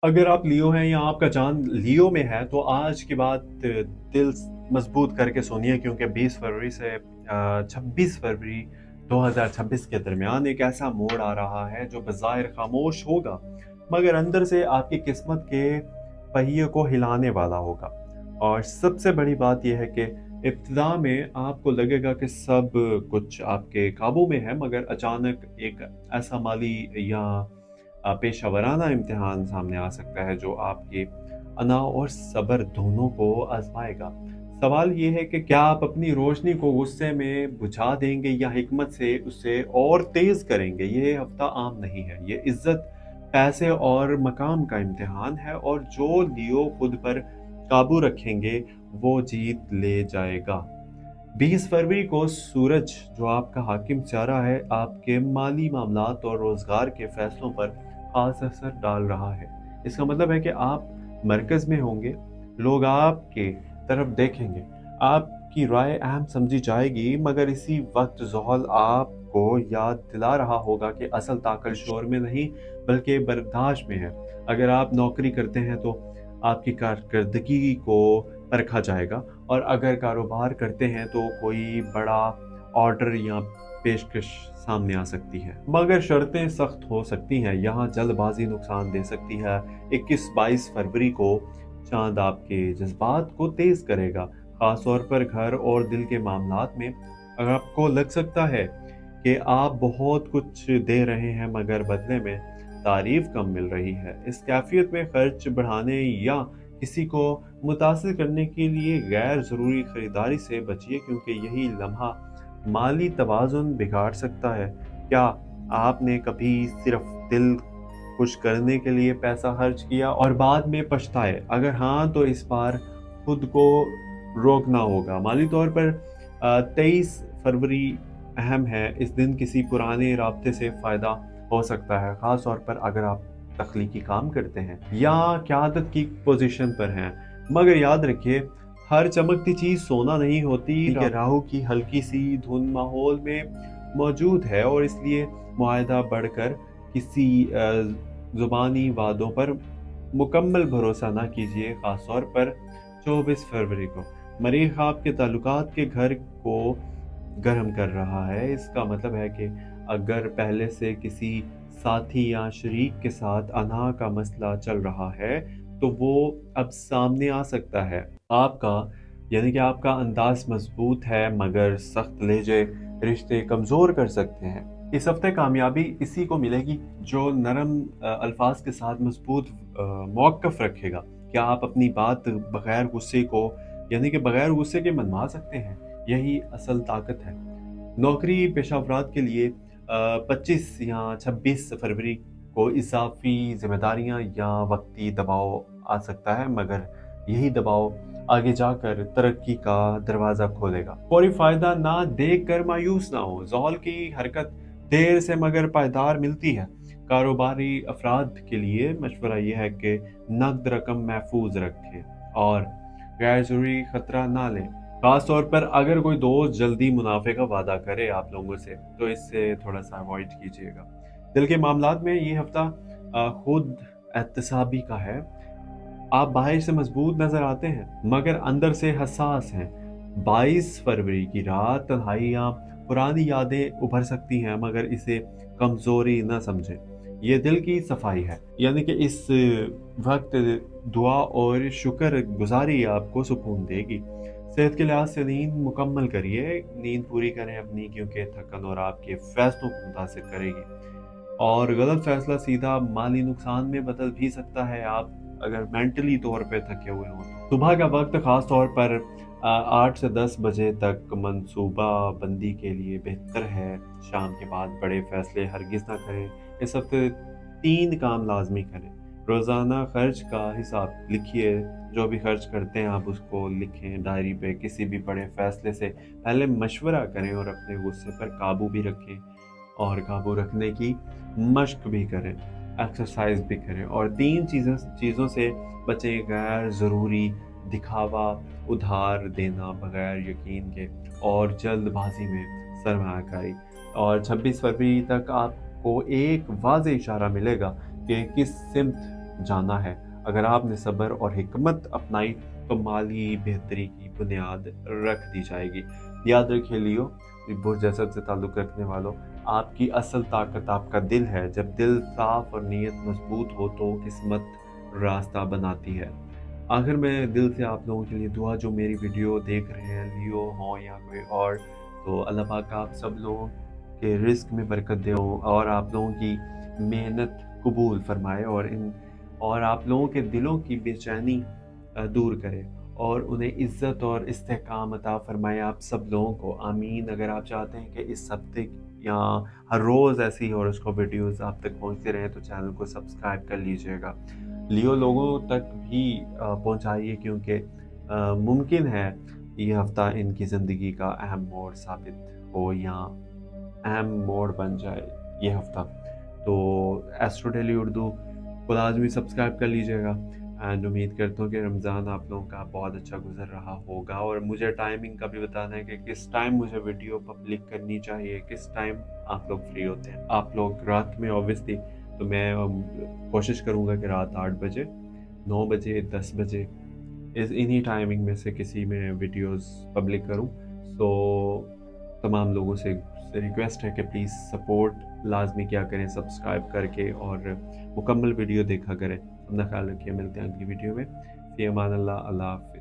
अगर आप लियो हैं या आपका चाँद लियो में है तो आज की बात दिल मजबूत करके सुनिए, क्योंकि 20 फरवरी से 26 फरवरी 2026 के दरमियान एक ऐसा मोड़ आ रहा है जो बज़ाहिर खामोश होगा, मगर अंदर से आपकी किस्मत के पहिए को हिलाने वाला होगा। और सबसे बड़ी बात यह है कि इब्तिदा में आपको लगेगा कि सब कुछ आपके काबू में है, मगर अचानक एक ऐसा माली या पेशा वराना इम्तिहान सामने आ सकता है जो आपके अना और सब्र दोनों को आजमाएगा। सवाल ये है कि क्या आप अपनी रोशनी को गुस्से में बुझा देंगे या हिकमत से उसे और तेज करेंगे। ये हफ्ता आम नहीं है, ये इज्जत, पैसे और मकाम का इम्तिहान है, और जो लियो खुद पर काबू रखेंगे वो जीत ले जाएगा। 20 फरवरी को सूरज, जो आपका हाकिम सितारा है, आपके माली मामलात और रोजगार के फैसलों पर खास असर डाल रहा है। इसका मतलब है कि आप मरकज में होंगे, लोग आपके तरफ देखेंगे, आपकी राय अहम समझी जाएगी, मगर इसी वक्त ज़ोहल आपको याद दिला रहा होगा कि असल ताकत शोर में नहीं बल्कि बर्दाश्त में है। अगर आप नौकरी करते हैं तो आपकी कारकर्दगी को परखा जाएगा, और अगर कारोबार करते हैं तो कोई बड़ा ऑर्डर या पेशकश सामने आ सकती है, मगर शर्तें सख्त हो सकती हैं। यहाँ जल्दबाजी नुकसान दे सकती है। 21-22 फरवरी को चांद आपके जज्बात को तेज करेगा, खास तौर पर घर और दिल के मामलात में। अगर आपको लग सकता है कि आप बहुत कुछ दे रहे हैं मगर बदले में तारीफ कम मिल रही है, इस कैफियत में खर्च बढ़ाने या किसी को मुतासिर करने के लिए गैर ज़रूरी खरीदारी से बचिए, क्योंकि यही लम्हा माली तवाज़ुन बिगाड़ सकता है। क्या आपने कभी सिर्फ दिल खुश करने के लिए पैसा खर्च किया और बाद में पछताए? अगर हाँ, तो इस बार खुद को रोकना होगा। माली तौर पर 23 फरवरी अहम है। इस दिन किसी पुराने राब्ते से फ़ायदा हो सकता है, ख़ास तौर पर अगर आप तख्लीकी काम करते हैं या क़यादत की पोजीशन पर हैं। मगर याद रखिए, हर चमकती चीज़ सोना नहीं होती। कि राहु की हल्की सी धुन माहौल में मौजूद है, और इसलिए मुआहदा बढ़कर किसी ज़ुबानी वादों पर मुकम्मल भरोसा ना कीजिए, ख़ास तौर पर 24 फरवरी को। मरीख़ आपके ताल्लुकात के घर को गर्म कर रहा है। इसका मतलब है कि अगर पहले से किसी साथी या शरीक के साथ अना का मसला चल रहा है तो वो अब सामने आ सकता है। आपका यानी कि आपका अंदाज मजबूत है, मगर सख्त लहजे रिश्ते कमज़ोर कर सकते हैं। इस हफ्ते कामयाबी इसी को मिलेगी जो नरम अल्फाज के साथ मजबूत मौक़िफ़ रखेगा। क्या आप अपनी बात बगैर गुस्से को यानी कि बगैर गुस्से के मनवा सकते हैं? यही असल ताकत है। नौकरी पेशा अफराद के लिए 25 या 26 फरवरी को इजाफी जिम्मेदारियां या वक्ती दबाव आ सकता है, मगर यही दबाव आगे जाकर तरक्की का दरवाज़ा खोलेगा। फौरी फ़ायदा ना देख कर मायूस ना हो। ज़ोहल की हरकत देर से मगर पायदार मिलती है। कारोबारी अफराद के लिए मशवरा यह है कि नकद रकम महफूज रखें और गैर ज़रूरी खतरा ना लें। खास तौर पर अगर कोई दोस्त जल्दी मुनाफे का वादा करे आप लोगों से, तो इससे थोड़ा सा अवॉइड कीजिएगा। दिल के मामलात में ये हफ्ता खुद एहतसाबी का है। आप बाहर से मजबूत नजर आते हैं मगर अंदर से हसास हैं। 22 फरवरी की रात तन्हाई या पुरानी यादें उभर सकती हैं, मगर इसे कमजोरी न समझें। ये दिल की सफाई है, यानी कि इस वक्त दुआ और शुक्र गुजारी आपको सुकून देगी। सेहत के लिहाज से नींद मुकम्मल करिए, नींद पूरी करें अपनी, क्योंकि थकन और आपके फैसलों को मुतासिर करेगी, और गलत फैसला सीधा माली नुकसान में बदल भी सकता है। आप अगर मेंटली तौर पे थके हुए हो तो सुबह का वक्त खास तौर पर 8 से 10 बजे तक मंसूबा बंदी के लिए बेहतर है। शाम के बाद बड़े फैसले हरगिज ना करें। इस हफ्ते 3 काम लाजमी करें। रोज़ाना खर्च का हिसाब लिखिए, जो भी खर्च करते हैं आप उसको लिखें डायरी पे। किसी भी बड़े फैसले से पहले मशवरा करें और अपने गुस्से पर काबू भी रखें, और काबू रखने की मश्क भी करें, एक्सरसाइज भी करें। और 3 चीज़ों से बचें: गैर ज़रूरी दिखावा, उधार देना बगैर यकीन के, और जल्दबाजी में सरमायाकारी। और 26 फरवरी तक आपको एक वाज़ेह इशारा मिलेगा कि किस सिमत जाना है। अगर आपने सब्र और हिकमत अपनाई तो माली बेहतरी की बुनियाद रख दी जाएगी। याद रखिए लियो, बुर्ज असद से ताल्लुक़ रखने वालों, आपकी असल ताकत आपका दिल है। जब दिल साफ और नीयत मजबूत हो तो किस्मत रास्ता बनाती है। आखिर में दिल से आप लोगों के लिए दुआ, जो मेरी वीडियो देख रहे हैं, लियो हों या कोई और, तो अल्लाह पाक आप सब लोगों के रिस्क में बरकत दे और आप लोगों की मेहनत कबूल फरमाए और आप लोगों के दिलों की बेचैनी दूर करे और उन्हें इज़्ज़त और इस्तेहकाम अता फरमाए आप सब लोगों को। आमीन। अगर आप चाहते हैं कि इस हफ्ते या हर रोज़ ऐसी हॉरोस्कोप वीडियोज़ आप तक पहुँचते रहें तो चैनल को सब्सक्राइब कर लीजिएगा। लियो लोगों तक भी पहुँचाइए, क्योंकि मुमकिन है ये हफ़्ता इनकी ज़िंदगी का अहम मोड़ साबित हो या अहम मोड़ बन जाए ये हफ़्ता। तो एस्ट्रो डेली उर्दू को लाज़मी सब्सक्राइब कर लीजिएगा। एंड उम्मीद करता हूँ कि रमज़ान आप लोगों का बहुत अच्छा गुज़र रहा होगा। और मुझे टाइमिंग का भी बताना है कि किस टाइम मुझे वीडियो पब्लिक करनी चाहिए, किस टाइम आप लोग फ्री होते हैं। आप लोग रात में ऑब्वियसली, तो मैं कोशिश करूँगा कि रात 8 बजे, 9 बजे, 10 बजे इन्हीं टाइमिंग में से किसी में वीडियोस पब्लिक करूँ। सो तमाम लोगों से रिक्वेस्ट है कि प्लीज़ सपोर्ट लाजमी क्या करें सब्सक्राइब करके और मुकम्मल वीडियो देखा करें। अपना ख्याल रखिए, मिलते हैं अगली वीडियो में। फ़ी अमान अल्लाह। अल्लाह हाफ़िज़।